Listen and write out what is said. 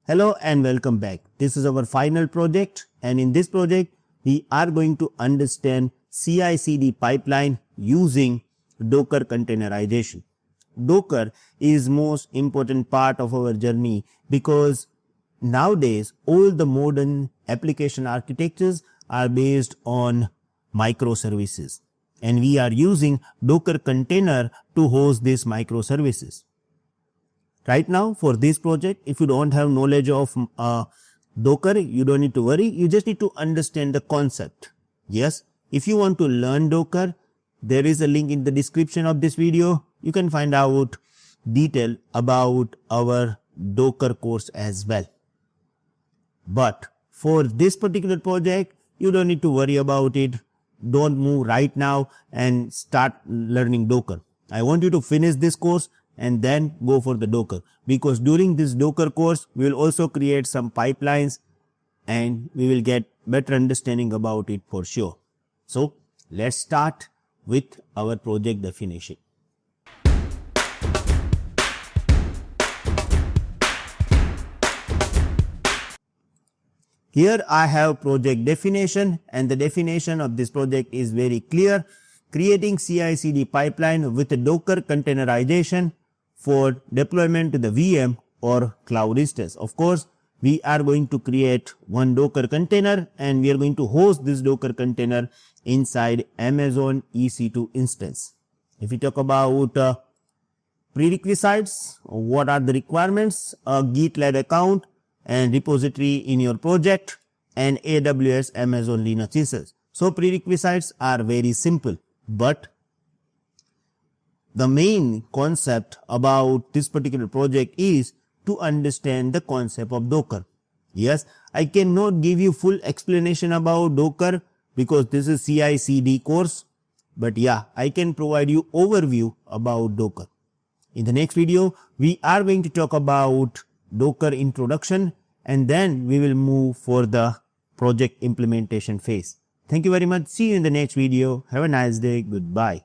Hello and welcome back. This is our final project, and in this project we are going to understand CICD pipeline using Docker containerization. Docker is most important part of our journey because nowadays all the modern application architectures are based on microservices, and we are using Docker container to host these microservices. Right now, for this project, if you don't have knowledge of Docker, you don't need to worry. You just need to understand the concept. Yes, if you want to learn Docker, there is a link in the description of this video. You can find out detail about our Docker course as well. But for this particular project, you don't need to worry about it. Don't move right now and start learning Docker. I want you to finish this course and then go for the Docker, because during this Docker course we will also create some pipelines and we will get better understanding about it for sure. So let's start with our project definition. Here I have project definition, and the definition of this project is very clear: creating CI/CD pipeline with a Docker containerization for deployment to the VM or cloud instance. Of course, we are going to create one Docker container and we are going to host this Docker container inside Amazon EC2 instance. If we talk about prerequisites, what are the requirements? A GitLab account and repository in your project, and AWS Amazon Linux instance. So prerequisites are very simple, but the main concept about this particular project is to understand the concept of Docker. Yes, I cannot give you full explanation about Docker because this is CI/CD course, but yeah, I can provide you overview about Docker. In the next video, we are going to talk about Docker introduction, and then we will move for the project implementation phase. Thank you very much. See you in the next video. Have a nice day. Goodbye.